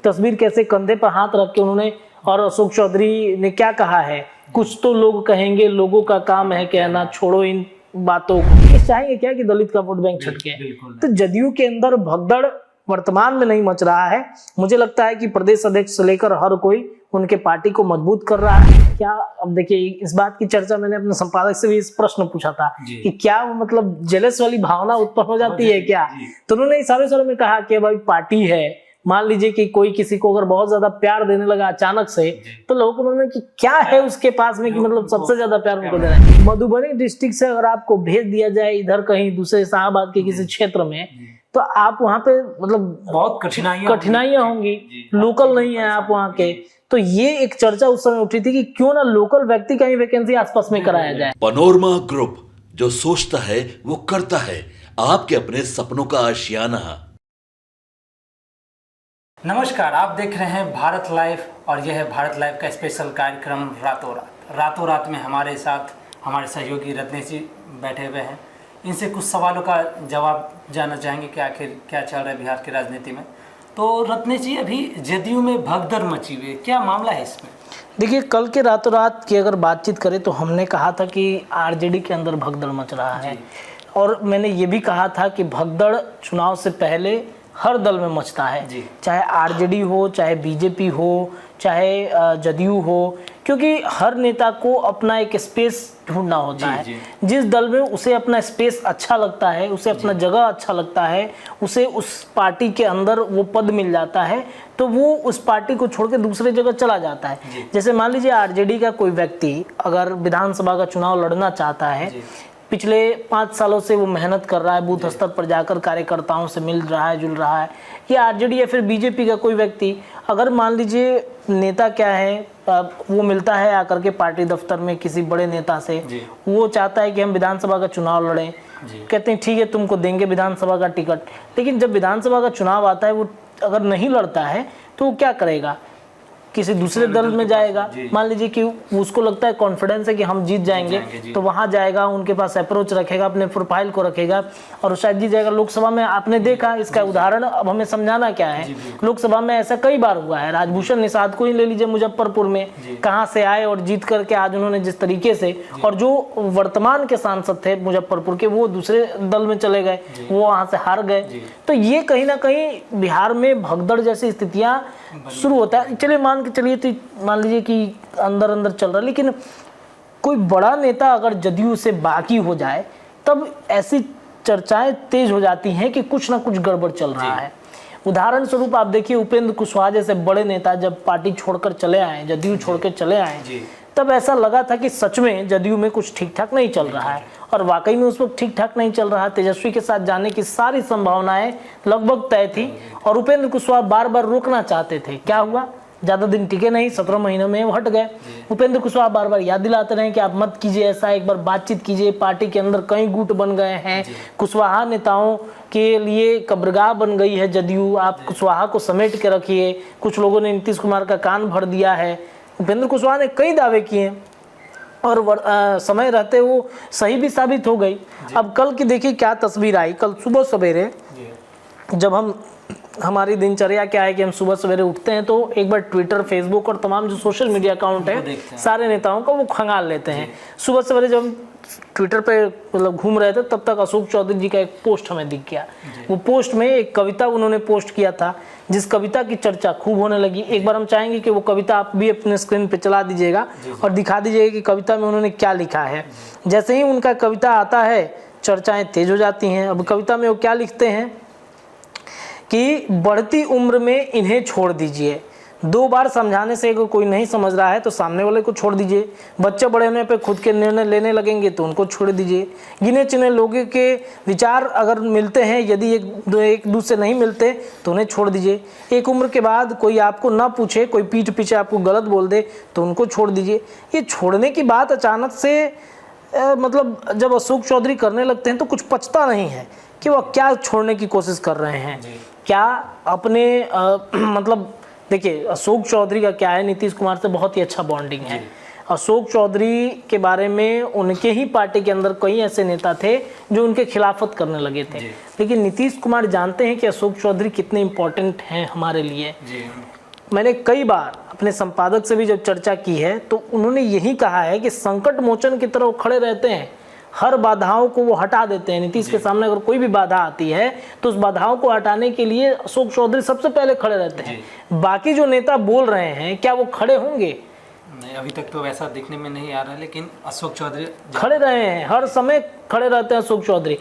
तस्वीर कैसे कंधे पर हाथ रख के उन्होंने, और अशोक चौधरी ने क्या कहा है, कुछ तो लोग कहेंगे, लोगों का काम है कहना, छोड़ो इन बातों को। ये चाहेंगे क्या कि दलित का वोट बैंक छटके? तो जदयू के अंदर भगदड़ वर्तमान में नहीं मच रहा है। मुझे लगता है कि प्रदेश अध्यक्ष से लेकर हर कोई उनके पार्टी को मजबूत कर रहा है। क्या, अब देखिए, इस बात की चर्चा मैंने अपने संपादक से भी इस प्रश्न पूछा था कि क्या वो मतलब जेलस वाली भावना उत्पन्न हो जाती है क्या? तो उन्होंने इशारे में कहा कि भाई पार्टी है, मान लीजिए कि कोई किसी को अगर बहुत ज्यादा प्यार देने लगा अचानक से, तो लोगों को बोलने कि क्या है उसके पास में कि मतलब सबसे ज्यादा प्यार उनको देना है। मधुबनी डिस्ट्रिक्ट से अगर आपको भेज दिया जाए इधर कहीं दूसरे शाहबाद के किसी क्षेत्र में, तो आप वहां पे मतलब बहुत कठिनाइयां होंगी, लोकल नहीं है आप वहां के। तो ये एक चर्चा उस समय उठी थी कि क्यों ना लोकल व्यक्ति का ही वैकेंसी आसपास में कराया जाए। पनोरमा ग्रुप, जो सोचता है वो करता है, आपके अपने सपनों का आशियाना। नमस्कार, आप देख रहे हैं भारत लाइव और यह है भारत लाइव का स्पेशल कार्यक्रम रातों रात। रातों रात में हमारे साथ हमारे सहयोगी रत्नेश जी बैठे हुए हैं। इनसे कुछ सवालों का जवाब जानना चाहेंगे कि आखिर क्या चल रहा है बिहार की राजनीति में। तो रत्नेश जी, अभी जदयू में भगदड़ मची हुई है, क्या मामला है इसमें? देखिए, कल के रातों रात की अगर बातचीत करें तो हमने कहा था कि आरजेडी के अंदर भगदड़ मच रहा है, और मैंने ये भी कहा था कि भगदड़ चुनाव से पहले हर दल में मचता है, चाहे आरजेडी हो, चाहे बीजेपी हो, चाहे जदयू हो, क्योंकि हर नेता को अपना एक स्पेस ढूंढना होता है। जिस दल में उसे अपना स्पेस अच्छा लगता है, उसे अपना जगह अच्छा लगता है, उसे उस पार्टी के अंदर वो पद मिल जाता है, तो वो उस पार्टी को छोड़ के दूसरे जगह चला जाता है। जैसे मान लीजिए आरजेडी का कोई व्यक्ति अगर विधानसभा का चुनाव लड़ना चाहता है, पिछले 5 सालों से वो मेहनत कर रहा है, बूथ स्तर पर जाकर कार्यकर्ताओं से मिल रहा है, जुल रहा है, या आरजेडी या फिर बीजेपी का कोई व्यक्ति अगर मान लीजिए नेता क्या है, वो मिलता है आकर के पार्टी दफ्तर में किसी बड़े नेता से, वो चाहता है कि हम विधानसभा का चुनाव लड़ें, कहते हैं ठीक है तुमको देंगे विधानसभा का टिकट, लेकिन जब विधानसभा का चुनाव आता है वो अगर नहीं लड़ता है तो वो क्या करेगा, किसी दूसरे दल में जाएगा। मान लीजिए कि उसको लगता है कॉन्फिडेंस है कि हम जीत जाएंगे, तो वहां जाएगा, उनके पास अप्रोच रखेगा, अपने प्रोफाइल को रखेगा और शायद जीत जाएगा। लोकसभा में आपने देखा, इसका उदाहरण अब हमें समझाना क्या है, लोकसभा में ऐसा कई बार हुआ है। राजभूषण निषाद को ही ले लीजिए, मुजफ्फरपुर में कहां से आए और जीत करके आज उन्होंने जिस तरीके से, और जो वर्तमान के सांसद थे मुजफ्फरपुर के, वो दूसरे दल में चले गए, वो वहां से हार गए। तो ये कहीं ना कहीं बिहार में भगदड़ जैसी स्थितियां शुरू होता है। चलिए मान लीजिए कि अंदर अंदर चल रहा है, लेकिन कोई बड़ा नेता अगर जदयू से बागी हो जाए तब ऐसी चर्चाएं तेज हो जाती हैं कि कुछ ना कुछ गड़बड़ चल रहा है। उदाहरण स्वरूप आप देखिए, उपेंद्र कुशवाहा जैसे बड़े नेता जब पार्टी छोड़कर चले आए, जदयू छोड़ के चले आए, तब ऐसा लगा था कि सच में जदयू में कुछ ठीक ठाक नहीं चल रहा है, और वाकई में उस वक्त ठीक ठाक नहीं चल रहा। तेजस्वी के साथ जाने की सारी संभावनाएं लगभग तय थी, और उपेंद्र कुशवाहा बार बार रोकना चाहते थे। क्या हुआ, ज्यादा दिन टिके नहीं, 17 महीनों में हट गए। उपेंद्र कुशवाहा बार बार याद दिलाते रहे कि आप मत कीजिए ऐसा, एक बार बातचीत कीजिए, पार्टी के अंदर कई गुट बन गए हैं, कुशवाहा नेताओं के लिए कब्रगाह बन गई है जदयू, आप कुशवाहा को समेट के रखिए। कुछ लोगों ने नीतीश कुमार का कान भर दिया है। उपेंद्र कुशवाहा ने कई दावे किए और समय रहते वो सही भी साबित हो गई। अब कल की देखिए क्या तस्वीर आई। कल सुबह सवेरे जब हमारी दिनचर्या क्या है कि हम सुबह सवेरे उठते हैं तो एक बार ट्विटर, फेसबुक और तमाम जो सोशल मीडिया अकाउंट है सारे नेताओं का वो खंगाल लेते हैं। सुबह सवेरे जब हम ट्विटर पे मतलब घूम रहे थे तब तक अशोक चौधरी जी का एक पोस्ट हमें दिख गया। वो पोस्ट में एक कविता उन्होंने पोस्ट किया था, जिस कविता की चर्चा खूब होने लगी। एक बार हम चाहेंगे कि वो कविता आप भी अपने स्क्रीन पे चला दीजिएगा और दिखा दीजिएगा कि कविता में उन्होंने क्या लिखा है। जैसे ही उनका कविता आता है चर्चाएं तेज हो जाती हैं। अब कविता में वो क्या लिखते हैं कि बढ़ती उम्र में इन्हें छोड़ दीजिए, 2 बार समझाने से अगर कोई नहीं समझ रहा है तो सामने वाले को छोड़ दीजिए। बच्चे बड़े होने पे खुद के निर्णय लेने लगेंगे तो उनको छोड़ दीजिए। गिने चुने लोगों के विचार अगर मिलते हैं, यदि एक दूसरे नहीं मिलते तो उन्हें छोड़ दीजिए। एक उम्र के बाद कोई आपको ना पूछे, कोई पीठ पीछे आपको गलत बोल दे तो उनको छोड़ दीजिए। ये छोड़ने की बात अचानक से मतलब जब अशोक चौधरी करने लगते हैं तो कुछ पचता नहीं है कि वह क्या छोड़ने की कोशिश कर रहे हैं। क्या अपने मतलब देखिए, अशोक चौधरी का क्या है, नीतीश कुमार से बहुत ही अच्छा बॉन्डिंग है। अशोक चौधरी के बारे में उनके ही पार्टी के अंदर कई ऐसे नेता थे जो उनके खिलाफत करने लगे थे, लेकिन नीतीश कुमार जानते हैं कि अशोक चौधरी कितने इम्पोर्टेंट हैं हमारे लिए। मैंने कई बार अपने संपादक से भी जब चर्चा की है तो उन्होंने यही कहा है कि संकट मोचन की तरह वो खड़े रहते हैं, हर बाधाओं को वो हटा देते हैं। नीतीश के सामने अगर कोई भी बाधा आती है तो उस बाधाओं को हटाने के लिए अशोक चौधरी सबसे पहले खड़े रहते हैं। बाकी जो नेता बोल रहे हैं क्या वो खड़े होंगे? नहीं, अभी तक तो वैसा दिखने में नहीं आ रहा है, लेकिन अशोक चौधरी खड़े रहे हैं, हर समय खड़े रहते हैं अशोक चौधरी।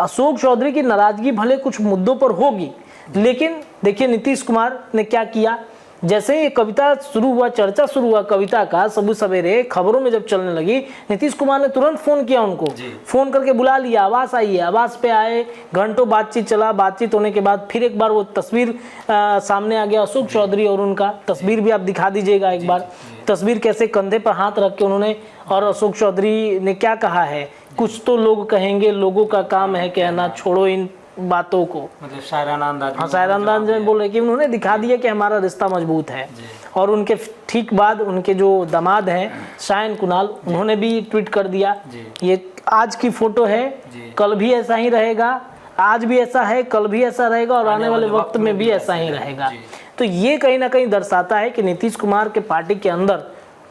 अशोक चौधरी की नाराजगी भले कुछ मुद्दों पर होगी, लेकिन देखिए नीतीश कुमार ने क्या किया। जैसे ही ये कविता शुरू हुआ, चर्चा शुरू हुआ कविता का, सबू सवेरे खबरों में जब चलने लगी, नीतीश कुमार ने तुरंत फोन किया उनको, फोन करके बुला लिया, आवास आई है, आवास पे आए, घंटों बातचीत चला। बातचीत होने के बाद फिर एक बार वो तस्वीर सामने आ गया अशोक चौधरी और उनका। तस्वीर भी आप दिखा दीजिएगा एक बार, तस्वीर कैसे कंधे पर हाथ रख के उन्होंने, और अशोक चौधरी ने क्या कहा है, कुछ तो लोग कहेंगे, लोगों का काम है कहना, छोड़ो इन बातों को, मतलब शायराना अंदाज में, हाँ शायराना अंदाज में बोल रहे कि उन्होंने दिखा दिया कि हमारा रिश्ता मजबूत है। और उनके ठीक बाद उनके जो दामाद हैं शायन कुणाल, उन्होंने भी ट्वीट कर दिया, ये आज की फोटो है, कल भी ऐसा ही रहेगा, आज भी ऐसा है, कल भी ऐसा रहेगा और आने वाले वक्त में भी ऐसा ही रहेगा। तो ये कहीं ना कहीं दर्शाता है कि नीतीश कुमार के पार्टी के अंदर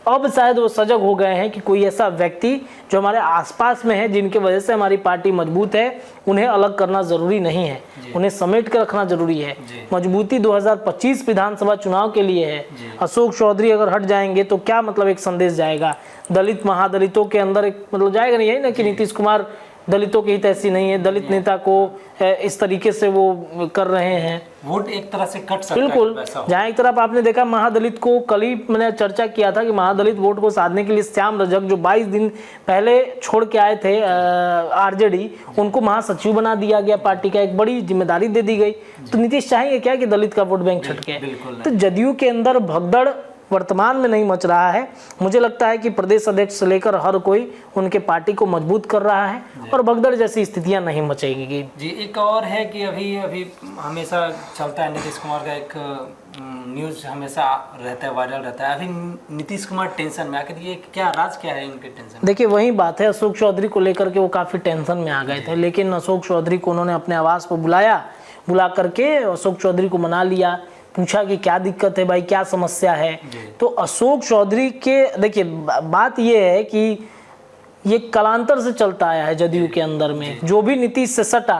अब शायद वो सजग हो गए हैं कि कोई ऐसा व्यक्ति जो हमारे आसपास में है, जिनकी वजह से हमारी पार्टी मजबूत है, उन्हें अलग करना जरूरी नहीं है, उन्हें समेट कर रखना जरूरी है। मजबूती 2025 विधानसभा चुनाव के लिए है। अशोक चौधरी अगर हट जाएंगे तो क्या मतलब एक संदेश जाएगा दलित महादलितों के अंदर, एक मतलब जाएगा नहीं, है ना कि नीतीश कुमार दलितों की हित ऐसी नहीं है, दलित नेता को इस तरीके से वो कर रहे हैं, वोट एक तरह से कट सकता बिल्कुल। जहाँ एक तरफ आपने देखा महादलित को, कल ही मैंने चर्चा किया था कि महादलित वोट को साधने के लिए श्याम रजक जो 22 दिन पहले छोड़ के आए थे आरजेडी, उनको महासचिव बना दिया गया, पार्टी का एक बड़ी जिम्मेदारी दे दी गई। तो नीतीश चाहेंगे क्या कि दलित का वोट बैंक छटके? तो जदयू के अंदर भगदड़ वर्तमान में नहीं मच रहा है। मुझे लगता है कि प्रदेश अध्यक्ष से लेकर हर कोई उनके पार्टी को मजबूत कर रहा है और भगदड़ जैसी स्थितियां नहीं मचेंगी। जी, एक और है कि अभी हमेशा चलता है नीतीश कुमार का एक न्यूज़ हमेशा रहता है, वायरल रहता है। अभी नीतीश कुमार टेंशन में, आखिर ये क्या राज क्या है इनके टेंशन? देखिए वही बात है, अशोक चौधरी को लेकर के वो काफ़ी टेंशन में आ गए थे, लेकिन अशोक चौधरी को उन्होंने अपने आवास पर बुला करके अशोक चौधरी को मना लिया, पूछा कि क्या दिक्कत है भाई, क्या समस्या है। तो अशोक चौधरी के देखिए बात ये है कि ये कालांतर से चलता आया है जदयू के अंदर में, जो भी नीतीश से सटा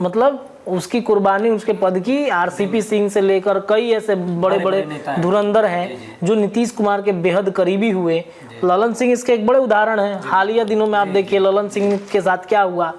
मतलब उसकी कुर्बानी, उसके पद की, आरसीपी सिंह से लेकर कई ऐसे बड़े बड़े धुरंधर हैं जो नीतीश कुमार के बेहद करीबी हुए। ललन सिंह इसके एक बड़े उदाहरण हैं। हालिया दिनों में आप देखिए ललन सिंह के साथ क्या हुआ।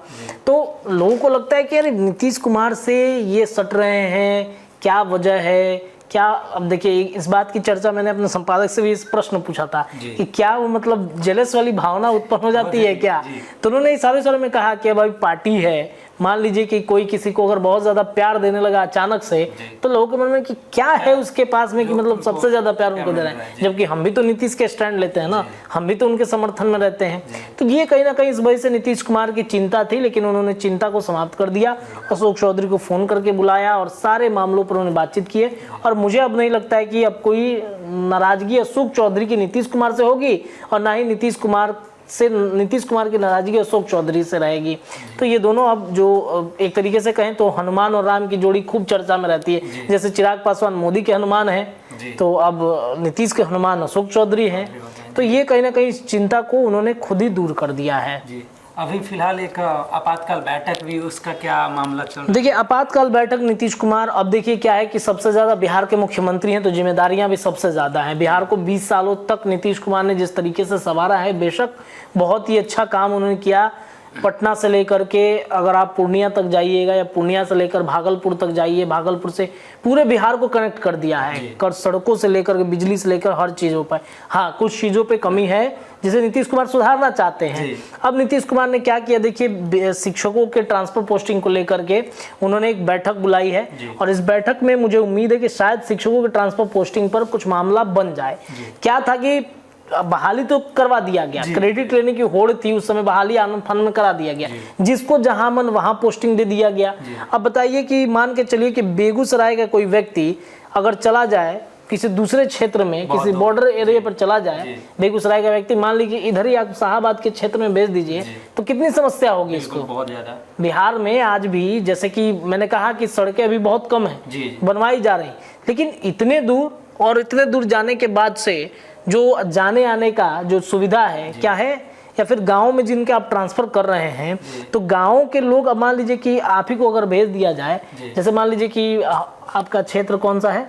तो लोगों को लगता है कि अरे नीतीश कुमार से ये सट रहे हैं, क्या वजह है, क्या? अब देखिए इस बात की चर्चा मैंने अपने संपादक से भी इस प्रश्न पूछा था कि क्या वो मतलब जेलस वाली भावना उत्पन्न हो जाती है क्या? तो उन्होंने इस सारे में कहा कि भाई पार्टी है, मान लीजिए कि कोई किसी को अगर बहुत ज्यादा प्यार देने लगा अचानक से, तो लोगों के मन में कि क्या है उसके पास में कि मतलब सबसे ज्यादा प्यार उनको दे रहा है, जबकि हम भी तो नीतीश के स्टैंड लेते हैं ना, हम भी तो उनके समर्थन में रहते हैं। तो ये कहीं ना कहीं इस वजह से नीतीश कुमार की चिंता थी, लेकिन उन्होंने चिंता को समाप्त कर दिया, अशोक चौधरी को फोन करके बुलाया और सारे मामलों पर उन्होंने बातचीत की है। और मुझे अब नहीं लगता है कि अब कोई नाराजगी अशोक चौधरी की नीतीश कुमार से होगी और ना ही नीतीश कुमार की नाराजगी अशोक चौधरी से रहेगी। तो ये दोनों अब जो एक तरीके से कहें तो हनुमान और राम की जोड़ी खूब चर्चा में रहती है। जैसे चिराग पासवान मोदी के हनुमान हैं, तो अब नीतीश के हनुमान अशोक चौधरी हैं। तो ये कहीं ना कहीं इस चिंता को उन्होंने खुद ही दूर कर दिया है। अभी फिलहाल एक आपातकाल बैठक भी, उसका क्या मामला चल रहा है? देखिए आपातकाल बैठक नीतीश कुमार, अब देखिए क्या है कि सबसे ज्यादा बिहार के मुख्यमंत्री हैं तो जिम्मेदारियां भी सबसे ज्यादा हैं। बिहार को 20 सालों तक नीतीश कुमार ने जिस तरीके से संवारा है, बेशक बहुत ही अच्छा काम उन्होंने किया। पटना से लेकर के अगर आप पूर्णिया तक जाइएगा या पूर्णिया से लेकर भागलपुर तक जाइए, भागलपुर से पूरे बिहार को कनेक्ट कर दिया है, कर सड़कों से लेकर के बिजली से लेकर हर चीज़ों पर। हाँ कुछ चीज़ों पे कमी है जिसे नीतीश कुमार सुधारना चाहते हैं। अब नीतीश कुमार ने क्या किया, देखिए शिक्षकों के ट्रांसफर पोस्टिंग को लेकर के उन्होंने एक बैठक बुलाई है और इस बैठक में मुझे उम्मीद है कि शायद शिक्षकों के ट्रांसफर पोस्टिंग पर कुछ मामला बन जाए। क्या था कि बहाली तो करवा दिया गया, क्रेडिट लेने की होड़ थी उस समय, बहाली आनंद फानंद में करा दिया गया, जिसको जहां मन वहां पोस्टिंग दे दिया गया। अब बताइए कि मान के चलिए कि बेगूसराय का कोई व्यक्ति अगर चला जाए किसी दूसरे क्षेत्र में, किसी बॉर्डर एरिया पर चला जाए, बेगूसराय का व्यक्ति मान लीजिए इधर ही आप शाहाबाद के क्षेत्र में भेज दीजिए तो कितनी समस्या होगी इसको। बहुत ज्यादा। बिहार में आज भी जैसे कि मैंने कहा कि सड़कें अभी बहुत कम है, बनवाई जा रही, लेकिन इतने दूर जाने के बाद से जो जाने आने का जो सुविधा है क्या है, या फिर गांव में जिनके आप ट्रांसफर कर रहे हैं तो गांव के लोग, अब मान लीजिए कि आप ही को अगर भेज दिया जाए, जैसे मान लीजिए कि आपका क्षेत्र कौन सा है,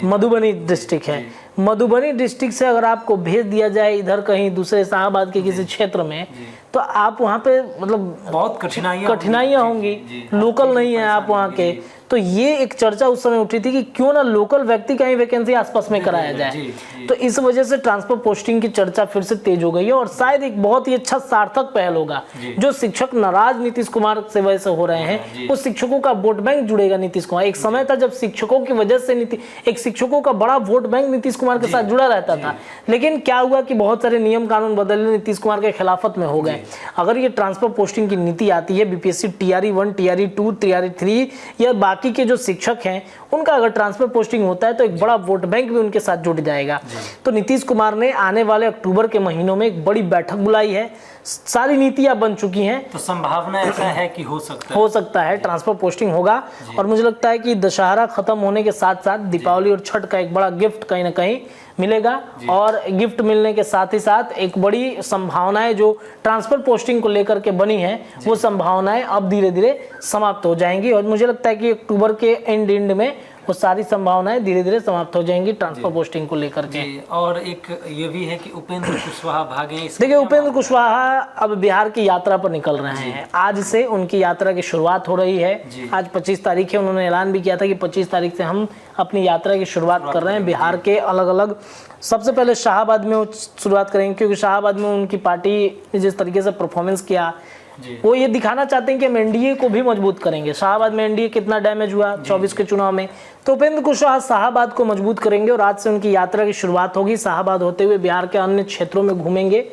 मधुबनी डिस्ट्रिक्ट है, मधुबनी डिस्ट्रिक्ट से अगर आपको भेज दिया जाए इधर कहीं दूसरे शाहाबाद के किसी क्षेत्र में, तो आप वहाँ पे मतलब बहुत कठिनाइयाँ होंगी, लोकल नहीं है आप वहाँ के। तो ये एक चर्चा उस समय उठी थी कि क्यों ना लोकल व्यक्ति का ही वैकेंसी आसपास में कराया जाए। तो इस वजह से ट्रांसफर पोस्टिंग की चर्चा फिर से तेज हो गई है और शायद एक बहुत ही अच्छा सार्थक पहल होगा। जो शिक्षक नाराज नीतीश कुमार से वजह से हो रहे हैं, वो शिक्षकों का वोट बैंक जुड़ेगा नीतीश कुमार। एक समय था जब शिक्षकों की वजह से एक शिक्षकों का बड़ा वोट बैंक नीतीश कुमार के साथ जुड़ा रहता था, लेकिन क्या हुआ कि बहुत सारे नियम कानून बदलने नीतीश कुमार के खिलाफत में हो गए। अगर ये ट्रांसफर पोस्टिंग की नीति आती है, बीपीएससी टीआरई 1, टीआरई 2, टीआरई 3 या बाकी के जो शिक्षक हैं उनका अगर ट्रांसफर पोस्टिंग होता है तो एक बड़ा वोट बैंक भी उनके साथ जुड़ जाएगा। तो नीतीश कुमार ने आने वाले अक्टूबर के महीनों में एक बड़ी बैठक बुलाई है, सारी नीतियां बन चुकी हैं, तो संभावना ऐसा है कि हो सकता है ट्रांसफर पोस्टिंग होगा। और मुझे लगता है कि दशहरा खत्म होने के साथ साथ दीपावली और छठ का एक बड़ा गिफ्ट कहीं ना कहीं मिलेगा, और गिफ्ट मिलने के साथ ही साथ एक बड़ी संभावनाएं जो ट्रांसफर पोस्टिंग को लेकर के बनी है, वो संभावनाएं अब धीरे धीरे समाप्त हो जाएंगी। और मुझे लगता है कि अक्टूबर के एंड में वो सारी संभावनाएं धीरे धीरे समाप्त हो जाएंगी ट्रांसफर पोस्टिंग को लेकर के। और एक ये भी है कि उपेंद्र कुशवाहा भागे। देखिए, उपेंद्र कुशवाहा अब बिहार की यात्रा पर निकल रहे हैं। आज से उनकी यात्रा की शुरुआत हो रही है। आज 25 तारीख है, उन्होंने ऐलान भी किया था कि 25 तारीख से हम अपनी यात्रा की शुरुआत कर रहे हैं। बिहार के अलग अलग, सबसे पहले शाहाबाद में शुरुआत करेंगे, क्योंकि शाहाबाद में उनकी पार्टी ने जिस तरीके से परफॉर्मेंस किया, वो ये दिखाना चाहते हैं कि हम एनडीए को भी मजबूत करेंगे। शाहाबाद में एनडीए कितना डैमेज हुआ 24 के चुनाव में, तो उपेंद्र कुशवाहा शाहाबाद को मजबूत करेंगे और आज से उनकी यात्रा की शुरुआत होगी। शाहाबाद होते हुए बिहार के अन्य क्षेत्रों में घूमेंगे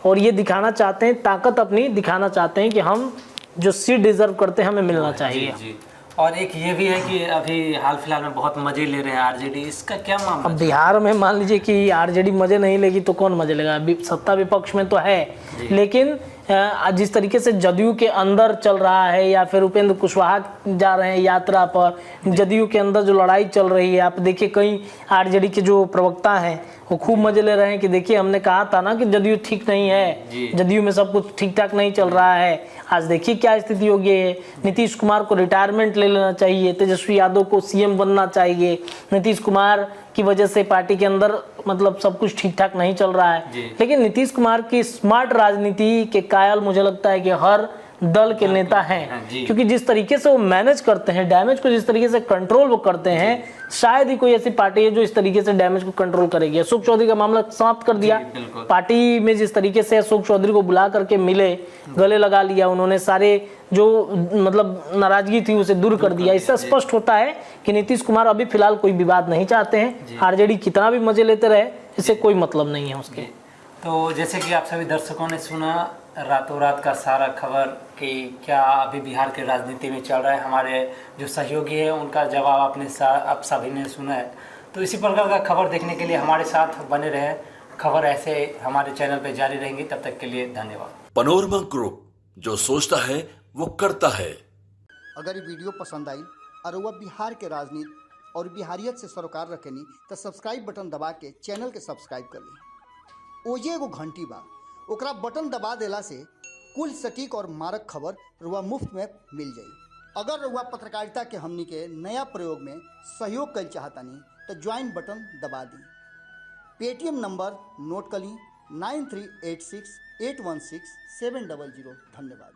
और ये दिखाना चाहते हैं, ताकत अपनी दिखाना चाहते हैं कि हम जो सीट डिजर्व करते हैं हमें मिलना चाहिए। और एक ये भी है कि अभी हाल फिलहाल में बहुत मजे ले रहे हैं आरजेडी, इसका क्या मामला? अब बिहार में मान लीजिए कि आरजेडी मजे नहीं लेगी तो कौन मजे लेगा? सत्ता विपक्ष में तो है, लेकिन जिस तरीके से जदयू के अंदर चल रहा है, या फिर उपेंद्र कुशवाहा जा रहे हैं यात्रा पर, जदयू के अंदर जो लड़ाई चल रही है, आप देखिए कई आरजेडी के जो प्रवक्ता हैं वो खूब मजे ले रहे हैं कि देखिए हमने कहा था ना कि जदयू ठीक नहीं है, जदयू में सब कुछ ठीक ठाक नहीं चल रहा है, आज देखिए क्या स्थिति हो गई है। नीतीश कुमार को रिटायरमेंट ले लेना चाहिए, तेजस्वी यादव को सीएम बनना चाहिए, नीतीश कुमार की वजह से पार्टी के अंदर मतलब सब कुछ ठीक ठाक नहीं चल रहा है। लेकिन नीतीश कुमार की स्मार्ट राजनीति के कायल मुझे लगता है कि हर दल के नेता हैं, क्योंकि जिस तरीके से वो मैनेज करते हैं डैमेज को, जिस तरीके से कंट्रोल वो करते हैं, शायद ही कोई ऐसी पार्टी है जो इस तरीके से डैमेज को कंट्रोल करेगी। अशोक चौधरी का मामला समाप्त कर दिया, पार्टी में जिस तरीके से अशोक चौधरी को बुला करके मिले, गले लगा लिया उन्होंने, सारे जो मतलब नाराजगी थी उसे दूर कर दिया। इससे स्पष्ट होता है कि नीतीश कुमार अभी फिलहाल कोई विवाद नहीं चाहते हैं। आरजेडी कितना भी मजे लेते रहे, इससे कोई मतलब नहीं है उसके। तो जैसे कि आप सभी दर्शकों ने सुना रातों रात का सारा खबर कि क्या अभी बिहार के राजनीति में चल रहा है, हमारे जो सहयोगी है उनका जवाब आपने आप सभी ने सुना है। तो इसी प्रकार का खबर देखने के लिए हमारे साथ बने रहे। खबर ऐसे हमारे चैनल पे जारी रहेंगी, तब तक के लिए धन्यवाद। पनोरमा ग्रुप, जो सोचता है वो करता है। अगर ये वीडियो पसंद आई और वह बिहार के राजनीति और बिहारियत से सरोकार रखेनी तो सब्सक्राइब बटन दबा के चैनल के सब्सक्राइब कर ली। ओजे एगो घंटी बा, ओकरा बटन दबा देला से कुल सटीक और मारक खबर रुआ मुफ्त में मिल जाई। अगर रुआ पत्रकारिता के हमनी के नया प्रयोग में सहयोग कर चाहतानी तो ज्वाइन बटन दबा दी। पेटीएम नंबर नोट कर ली 9386816700। धन्यवाद।